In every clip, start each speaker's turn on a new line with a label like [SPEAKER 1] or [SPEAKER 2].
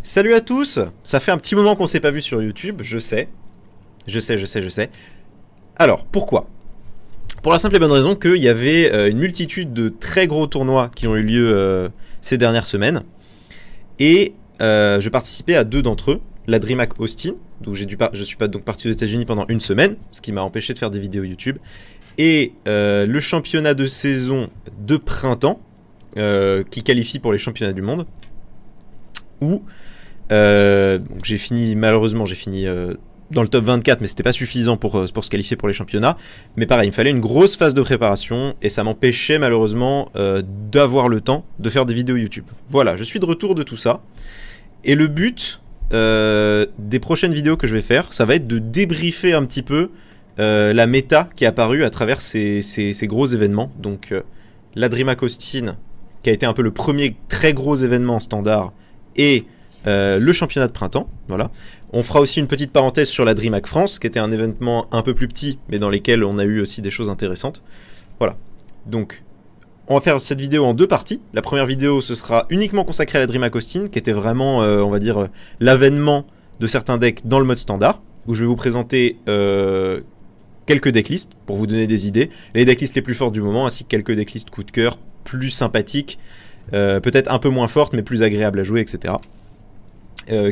[SPEAKER 1] Salut à tous. Ça fait un petit moment qu'on s'est pas vu sur YouTube, je sais. Je sais. Alors, pourquoi? Pour la simple et bonne raison qu'il y avait une multitude de très gros tournois qui ont eu lieu ces dernières semaines. Et je participais à deux d'entre eux. La DreamHack Austin, donc je suis pas donc parti aux États-Unis pendant une semaine, ce qui m'a empêché de faire des vidéos YouTube. Et le championnat de saison de printemps, qui qualifie pour les championnats du monde, où j'ai fini, malheureusement, j'ai fini dans le top 24, mais c'était pas suffisant pour se qualifier pour les championnats. Mais pareil, il me fallait une grosse phase de préparation, et ça m'empêchait malheureusement d'avoir le temps de faire des vidéos YouTube. Voilà, je suis de retour de tout ça. Et le but des prochaines vidéos que je vais faire, ça va être de débriefer un petit peu la méta qui est apparue à travers ces gros événements. Donc la DreamHack Austin, qui a été un peu le premier très gros événement en standard, et le championnat de printemps, voilà. On fera aussi une petite parenthèse sur la DreamHack France, qui était un événement un peu plus petit, mais dans lesquels on a eu aussi des choses intéressantes. Voilà. Donc, on va faire cette vidéo en deux parties. La première vidéo, ce sera uniquement consacrée à la DreamHack Austin, qui était vraiment, on va dire, l'avènement de certains decks dans le mode standard, où je vais vous présenter quelques decklists pour vous donner des idées, les decklists les plus fortes du moment, ainsi que quelques decklists coup de cœur, plus sympathiques, peut-être un peu moins fortes, mais plus agréables à jouer, etc.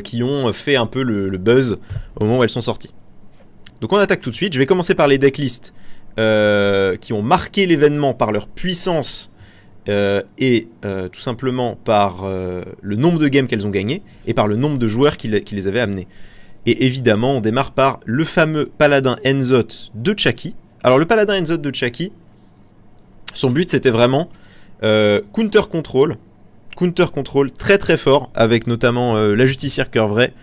[SPEAKER 1] Qui ont fait un peu le buzz au moment où elles sont sorties. Donc on attaque tout de suite. Je vais commencer par les decklists qui ont marqué l'événement par leur puissance et tout simplement par le nombre de games qu'elles ont gagné et par le nombre de joueurs qui les avaient amenés. Et évidemment, on démarre par le fameux Paladin Enzot de Chaki. Alors le Paladin Enzot de Chaki, son but c'était vraiment counter control très très fort, avec notamment la Justicière Cœur Vrai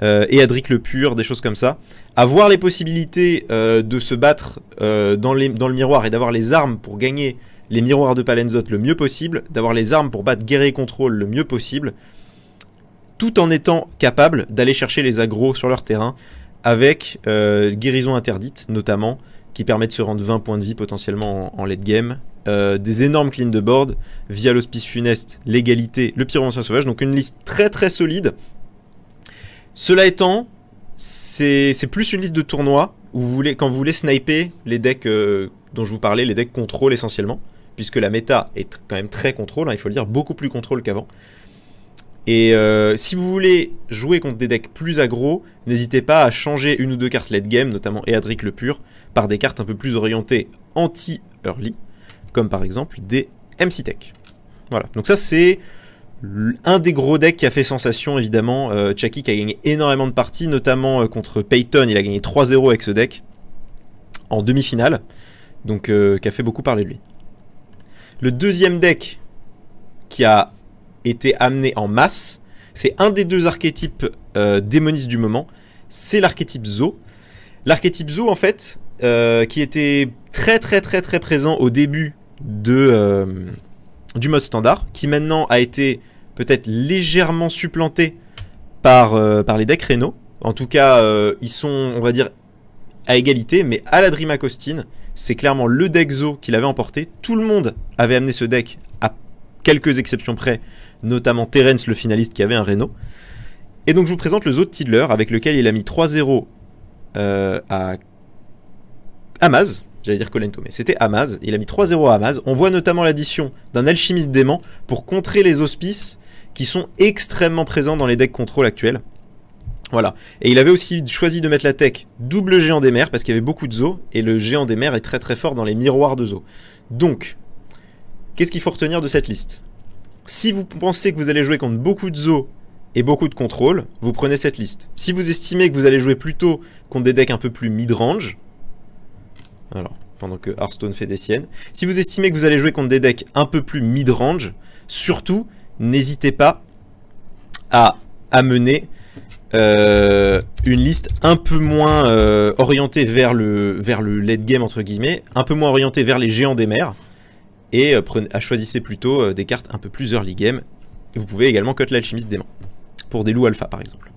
[SPEAKER 1] et Adric le Pur, des choses comme ça. Avoir les possibilités de se battre dans le miroir et d'avoir les armes pour gagner les miroirs de Palenzot le mieux possible, d'avoir les armes pour battre Guerrier Control le mieux possible, tout en étant capable d'aller chercher les aggros sur leur terrain avec Guérison Interdite notamment, qui permet de se rendre 20 points de vie potentiellement en late game. Des énormes clean de board via l'Hospice Funeste, l'égalité, le Pyromancien Sauvage, donc une liste très très solide. Cela étant, c'est plus une liste de tournois où quand vous voulez sniper les decks dont je vous parlais, les decks contrôle essentiellement, puisque la méta est quand même très contrôle, hein, il faut le dire, beaucoup plus contrôle qu'avant. Et si vous voulez jouer contre des decks plus aggro, n'hésitez pas à changer une ou deux cartes late game, notamment Eadric le Pur, par des cartes un peu plus orientées anti-early, comme par exemple des MC Tech. Voilà, donc ça c'est un des gros decks qui a fait sensation évidemment. Chaki qui a gagné énormément de parties, notamment contre Payton, il a gagné 3-0 avec ce deck en demi-finale, donc qui a fait beaucoup parler de lui. Le deuxième deck qui a été amené en masse, c'est un des deux archétypes démonistes du moment, c'est l'archétype Zo. L'archétype Zo en fait, qui était très présent au début du mode standard, qui maintenant a été peut-être légèrement supplanté par les decks Reno. En tout cas, ils sont, on va dire, à égalité, mais à la DreamHack Austin, c'est clairement le deck Zo qui l'avait emporté. Tout le monde avait amené ce deck, à quelques exceptions près, notamment Terence, le finaliste, qui avait un Reno. Et donc je vous présente le Zo de Tidler, avec lequel il a mis 3-0 à Amaz. J'allais dire Colento, mais c'était Amaz. Il a mis 3-0 à Amaz. On voit notamment l'addition d'un Alchimiste Dément pour contrer les auspices qui sont extrêmement présents dans les decks contrôle actuels. Voilà. Et il avait aussi choisi de mettre la tech double Géant des Mers parce qu'il y avait beaucoup de Zo. Et le Géant des Mers est très fort dans les miroirs de Zo. Donc, qu'est-ce qu'il faut retenir de cette liste? Si vous pensez que vous allez jouer contre beaucoup de Zo et beaucoup de contrôle, vous prenez cette liste. Si vous estimez que vous allez jouer plutôt contre des decks un peu plus mid-range, alors, pendant que Hearthstone fait des siennes. Si vous estimez que vous allez jouer contre des decks un peu plus mid-range, surtout, n'hésitez pas à amener une liste un peu moins orientée vers le late game, entre guillemets, un peu moins orientée vers les Géants des Mers, et choisissez plutôt des cartes un peu plus early game. Et vous pouvez également cut l'Alchimiste Dément, pour des loups alpha par exemple.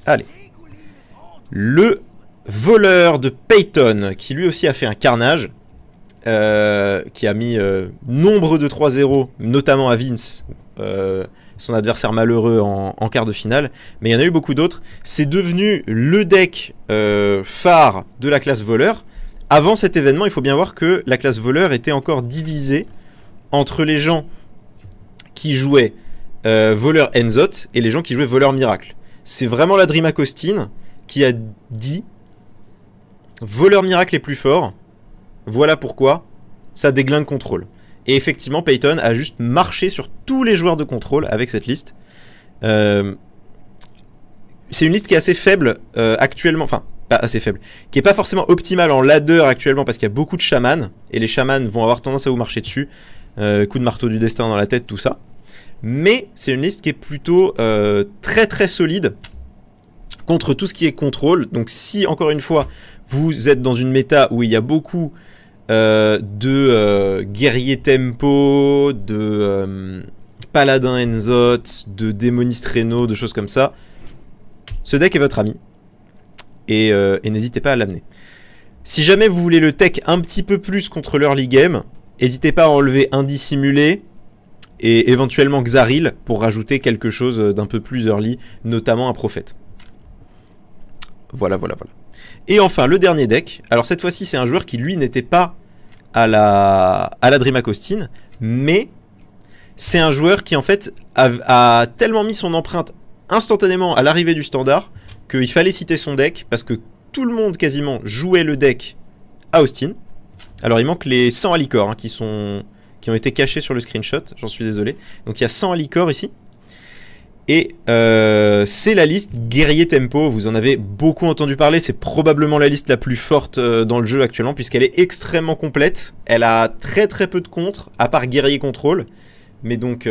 [SPEAKER 1] Allez. Le Voleur de Payton, qui lui aussi a fait un carnage, qui a mis nombre de 3-0, notamment à Vince, son adversaire malheureux en quart de finale, mais il y en a eu beaucoup d'autres. C'est devenu le deck phare de la classe voleur. Avant cet événement, il faut bien voir que la classe voleur était encore divisée entre les gens qui jouaient voleur Enzoth et les gens qui jouaient voleur miracle. C'est vraiment la Dream Costin qui a dit voleur miracle est plus fort, voilà pourquoi ça déglingue contrôle. Et effectivement, Peyton a juste marché sur tous les joueurs de contrôle avec cette liste. C'est une liste qui est assez faible actuellement, enfin, pas assez faible, qui est pas forcément optimale en ladder actuellement parce qu'il y a beaucoup de chamans, et les chamans vont avoir tendance à vous marcher dessus, coup de marteau du destin dans la tête, tout ça. Mais c'est une liste qui est plutôt très très solide contre tout ce qui est contrôle. Donc si, encore une fois, vous êtes dans une méta où il y a beaucoup de guerrier tempo, de paladin Enzoth, de démoniste Reno, de choses comme ça, ce deck est votre ami. Et n'hésitez pas à l'amener. Si jamais vous voulez le tech un petit peu plus contre l'early game, n'hésitez pas à enlever un dissimulé et éventuellement Xaril pour rajouter quelque chose d'un peu plus early, notamment un prophète. Voilà. Et enfin, le dernier deck. Alors cette fois-ci, c'est un joueur qui, lui, n'était pas à la Dream Costin, mais c'est un joueur qui, en fait, a tellement mis son empreinte instantanément à l'arrivée du standard qu'il fallait citer son deck, parce que tout le monde, quasiment, jouait le deck à Austin. Alors, il manque les 100 alicors, hein, qui ont été cachés sur le screenshot, j'en suis désolé. Donc, il y a 100 alicors ici. Et c'est la liste guerrier tempo, vous en avez beaucoup entendu parler, c'est probablement la liste la plus forte dans le jeu actuellement puisqu'elle est extrêmement complète, elle a très peu de contre, à part guerrier contrôle, mais donc,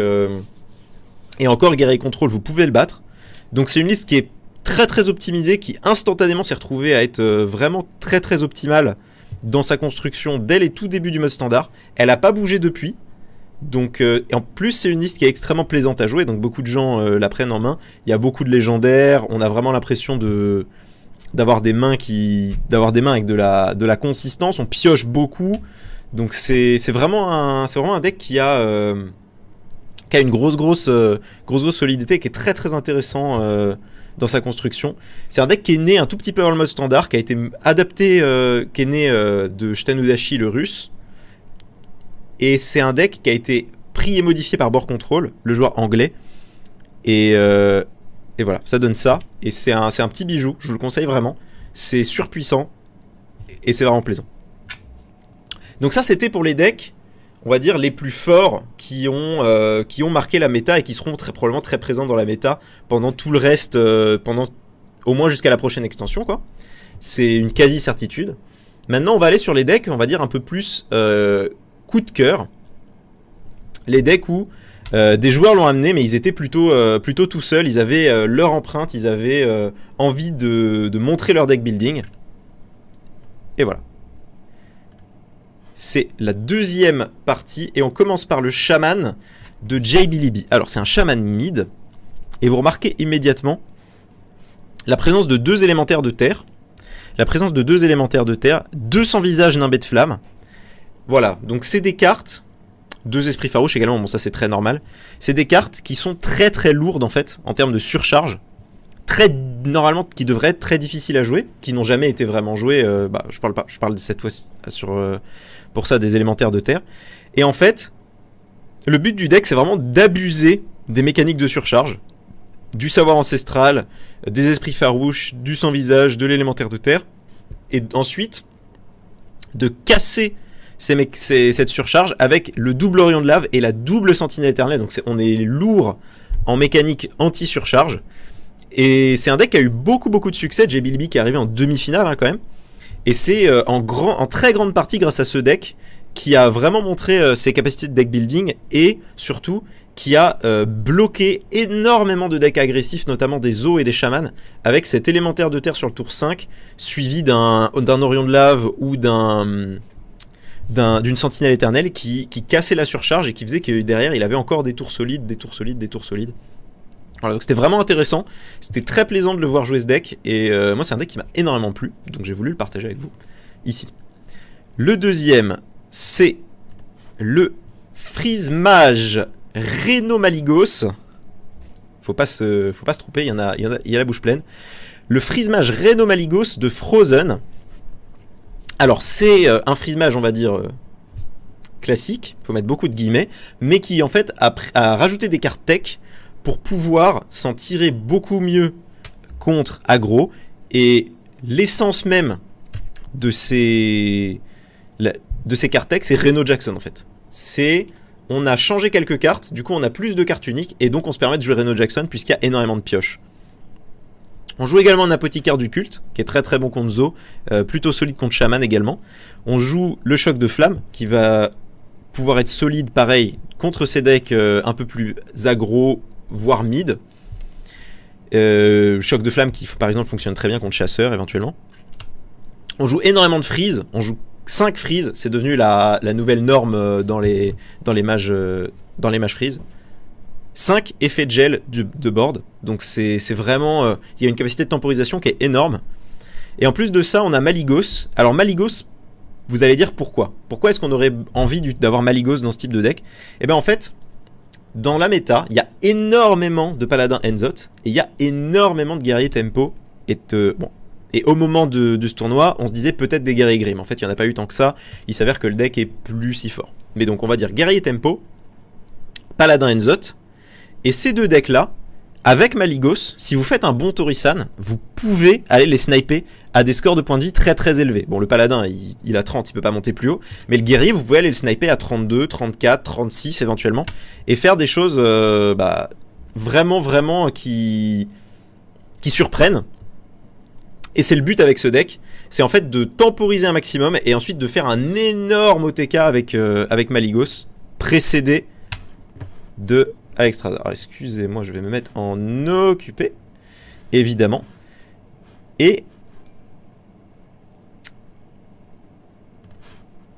[SPEAKER 1] et encore guerrier contrôle vous pouvez le battre, donc c'est une liste qui est très optimisée, qui instantanément s'est retrouvée à être vraiment très optimale dans sa construction dès les tout débuts du mode standard, elle n'a pas bougé depuis. Donc, en plus c'est une liste qui est extrêmement plaisante à jouer, donc beaucoup de gens la prennent en main. Il y a beaucoup de légendaires, on a vraiment l'impression d'avoir des mains avec de la consistance, on pioche beaucoup. Donc c'est vraiment un deck qui a une grosse solidité, qui est très intéressant dans sa construction. C'est un deck qui est né un tout petit peu dans le mode standard, qui a été adapté, qui est né de Shten Udashi le russe. Et c'est un deck qui a été pris et modifié par Board Control, le joueur anglais. Et voilà, ça donne ça. Et c'est un petit bijou, je vous le conseille vraiment. C'est surpuissant et c'est vraiment plaisant. Donc ça, c'était pour les decks, on va dire, les plus forts qui ont marqué la méta et qui seront probablement très présents dans la méta pendant tout le reste, pendant au moins jusqu'à la prochaine extension, quoi. C'est une quasi-certitude. Maintenant, on va aller sur les decks, on va dire, un peu plus... coup de cœur, les decks où des joueurs l'ont amené mais ils étaient plutôt tout seuls, ils avaient leur empreinte, ils avaient envie de montrer leur deck building. Et voilà. C'est la deuxième partie et on commence par le chaman de JBLB. Alors c'est un chaman mid et vous remarquez immédiatement la présence de deux élémentaires de terre. La présence de deux élémentaires de terre, 200 visages nimbés de flammes. Voilà, donc c'est des cartes, deux esprits farouches également, bon ça c'est très normal. C'est des cartes qui sont très lourdes en fait, en termes de surcharge. Normalement, qui devraient être très difficiles à jouer, qui n'ont jamais été vraiment jouées. Je parle cette fois-ci pour ça des élémentaires de terre. Et en fait, le but du deck c'est vraiment d'abuser des mécaniques de surcharge, du savoir ancestral, des esprits farouches, du sans visage, de l'élémentaire de terre, et ensuite de casser cette surcharge avec le double Orion de lave et la double sentinelle éternelle. Donc on est lourd en mécanique anti-surcharge. Et c'est un deck qui a eu beaucoup de succès. JBLB qui est arrivé en demi-finale hein, quand même. Et c'est en très grande partie grâce à ce deck qui a vraiment montré ses capacités de deck building et surtout qui a bloqué énormément de decks agressifs, notamment des Zoos et des chamans, avec cet élémentaire de terre sur le tour 5, suivi d'un Orion de lave ou d'une sentinelle éternelle qui cassait la surcharge et qui faisait que derrière il avait encore des tours solides. Voilà, donc c'était vraiment intéressant, c'était très plaisant de le voir jouer ce deck et moi c'est un deck qui m'a énormément plu, donc j'ai voulu le partager avec vous ici. Le deuxième c'est le Freeze Mage Reno Maligos. faut pas se tromper, il y a la bouche pleine. Le freeze mage Reno Maligos de Frozen. Alors c'est un freeze mage, on va dire classique, faut mettre beaucoup de guillemets, mais qui en fait a rajouté des cartes tech pour pouvoir s'en tirer beaucoup mieux contre aggro. Et l'essence même de ces cartes tech, c'est Reno Jackson en fait. On a changé quelques cartes, du coup on a plus de cartes uniques, et donc on se permet de jouer Reno Jackson puisqu'il y a énormément de pioches. On joue également un apothicaire du culte, qui est très très bon contre Zo, plutôt solide contre Shaman également. On joue le choc de flamme, qui va pouvoir être solide pareil contre ces decks un peu plus aggro, voire mid. Choc de flamme qui par exemple fonctionne très bien contre chasseur éventuellement. On joue énormément de freeze, on joue 5 freeze, c'est devenu la nouvelle norme dans les mages freeze. 5 effets de gel de board, donc c'est vraiment... il y a une capacité de temporisation qui est énorme. Et en plus de ça, on a Maligos. Alors Maligos, vous allez dire pourquoi. Pourquoi est-ce qu'on aurait envie d'avoir Maligos dans ce type de deck? Et bien en fait, dans la méta, il y a énormément de paladins Enzot, et il y a énormément de guerriers tempo. Et au moment de ce tournoi, on se disait peut-être des guerriers Grim. En fait, il n'y en a pas eu tant que ça. Il s'avère que le deck est plus si fort. Mais donc on va dire guerrier tempo, paladin Enzot. Et ces deux decks-là, avec Maligos, si vous faites un bon Torisan, vous pouvez aller les sniper à des scores de points de vie très très élevés. Bon, le paladin, il a 30, il peut pas monter plus haut. Mais le guerrier, vous pouvez aller le sniper à 32, 34, 36 éventuellement. Et faire des choses vraiment qui surprennent. Et c'est le but avec ce deck. C'est en fait de temporiser un maximum et ensuite de faire un énorme OTK avec Maligos, précédé de... Alexstrasza. Alors excusez-moi, je vais me mettre en occupé, évidemment. Et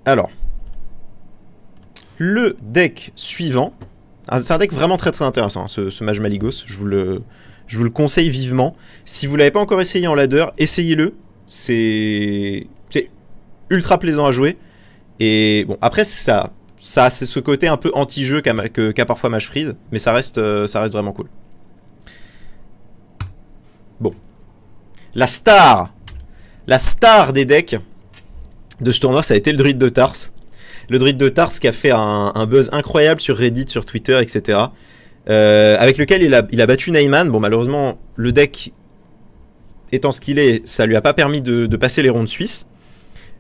[SPEAKER 1] alors, le deck suivant, c'est un deck vraiment très très intéressant, hein, ce mage Maligos. Je vous le conseille vivement. Si vous l'avez pas encore essayé en ladder, essayez-le. C'est ultra plaisant à jouer. Et bon, après ça c'est ce côté un peu anti-jeu qu'a parfois Mage Freeze, mais ça reste vraiment cool. Bon. La star des decks de ce tournoi, ça a été le Druide de Tars. Le Druide de Tars qui a fait un buzz incroyable sur Reddit, sur Twitter, etc. Avec lequel il a battu Neyman. Bon, malheureusement, le deck étant ce qu'il est, ça lui a pas permis de passer les rondes suisses.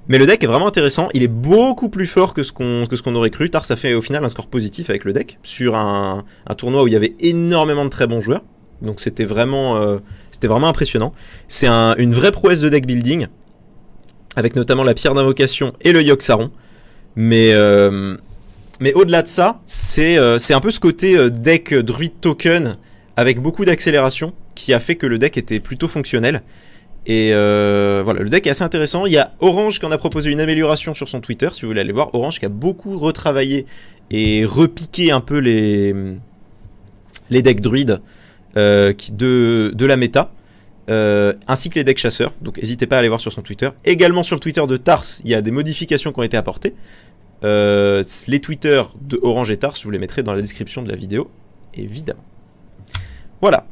[SPEAKER 1] Mais le deck est vraiment intéressant, il est beaucoup plus fort que ce qu'on aurait cru. Tars a fait au final un score positif avec le deck, sur un tournoi où il y avait énormément de très bons joueurs. Donc c'était vraiment impressionnant. C'est une vraie prouesse de deck building, avec notamment la pierre d'invocation et le Yogg-Saron. Mais au-delà de ça, c'est un peu ce côté deck druide token, avec beaucoup d'accélération, qui a fait que le deck était plutôt fonctionnel. Et voilà, le deck est assez intéressant. Il y a Orange qui en a proposé une amélioration sur son Twitter, si vous voulez aller voir. Orange qui a beaucoup retravaillé et repiqué un peu les decks druides de la méta, ainsi que les decks chasseurs. Donc n'hésitez pas à aller voir sur son Twitter. Également sur le Twitter de Tars, il y a des modifications qui ont été apportées. Les Twitter de Orange et Tars, je vous les mettrai dans la description de la vidéo, évidemment. Voilà.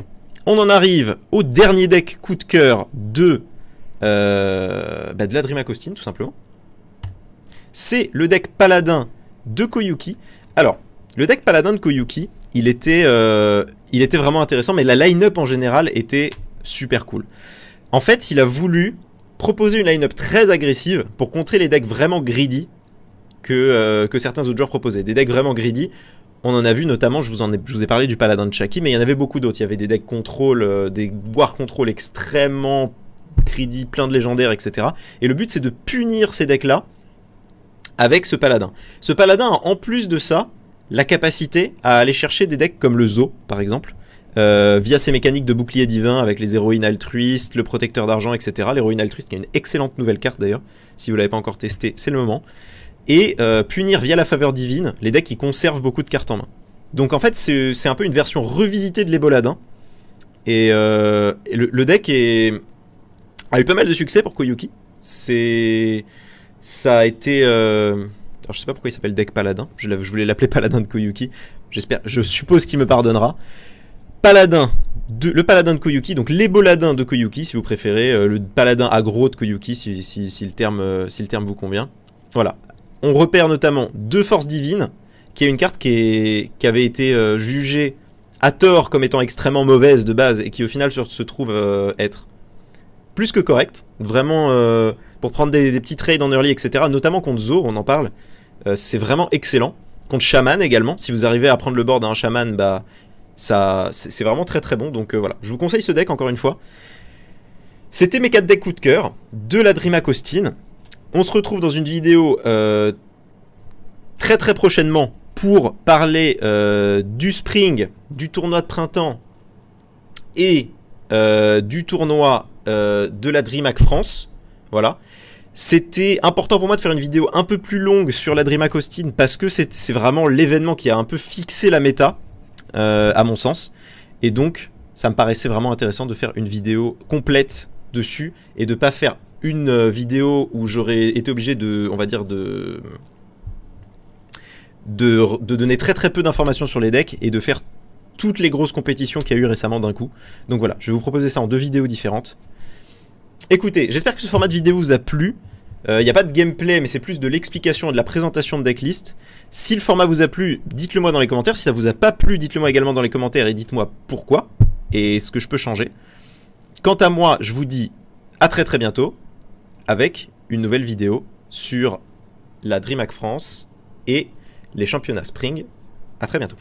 [SPEAKER 1] On en arrive au dernier deck coup de cœur de la Dream Acostine, tout simplement. C'est le deck Paladin de Koyuki. Alors, le deck Paladin de Koyuki, il était vraiment intéressant, mais la line-up en général était super cool. En fait, il a voulu proposer une line-up très agressive pour contrer les decks vraiment greedy que certains autres joueurs proposaient. Des decks vraiment greedy. On en a vu notamment, je vous ai parlé du Paladin de Chaki, mais il y en avait beaucoup d'autres. Il y avait des decks contrôle, des war control extrêmement greedy, plein de légendaires, etc. Et le but, c'est de punir ces decks-là avec ce Paladin. Ce Paladin a en plus de ça la capacité à aller chercher des decks comme le Zo, par exemple, via ses mécaniques de bouclier divin avec les héroïnes altruistes, le protecteur d'argent, etc. L'héroïne altruiste qui est une excellente nouvelle carte d'ailleurs. Si vous ne l'avez pas encore testé, c'est le moment. Et punir via la faveur divine les decks qui conservent beaucoup de cartes en main. Donc en fait c'est un peu une version revisitée de l'Eboladin. Et le deck a eu pas mal de succès pour Koyuki. Ça a été... alors je sais pas pourquoi il s'appelle deck Paladin. Je voulais l'appeler Paladin de Koyuki. Je suppose qu'il me pardonnera. paladin de Koyuki, donc les Boladins de Koyuki si vous préférez, le paladin aggro de Koyuki si le terme vous convient. Voilà. On repère notamment 2 forces divines, qui est une carte qui avait été jugée à tort comme étant extrêmement mauvaise de base et qui au final se trouve être plus que correcte. Vraiment, pour prendre des petits trades en early, etc. Notamment contre Zo, on en parle. C'est vraiment excellent. Contre Shaman également. Si vous arrivez à prendre le board d'un Shaman, bah, c'est vraiment très très bon. Donc voilà, je vous conseille ce deck encore une fois. C'était mes 4 decks coup de cœur de la DreamHack Austin. On se retrouve dans une vidéo très très prochainement pour parler du Spring, du tournoi de printemps et du tournoi de la DreamHack France. Voilà. C'était important pour moi de faire une vidéo un peu plus longue sur la DreamHack Austin parce que c'est vraiment l'événement qui a un peu fixé la méta, à mon sens. Et donc, ça me paraissait vraiment intéressant de faire une vidéo complète dessus et de ne pas faire une vidéo où j'aurais été obligé de, on va dire, de donner très très peu d'informations sur les decks et de faire toutes les grosses compétitions qu'il y a eu récemment d'un coup. Donc voilà, je vais vous proposer ça en 2 vidéos différentes. Écoutez, j'espère que ce format de vidéo vous a plu. Il n'y a pas de gameplay, mais c'est plus de l'explication et de la présentation de decklist. Si le format vous a plu, dites-le moi dans les commentaires. Si ça vous a pas plu, dites-le moi également dans les commentaires et dites-moi pourquoi et ce que je peux changer. Quant à moi, je vous dis à très très bientôt avec une nouvelle vidéo sur la DreamHack France et les championnats Spring. À très bientôt.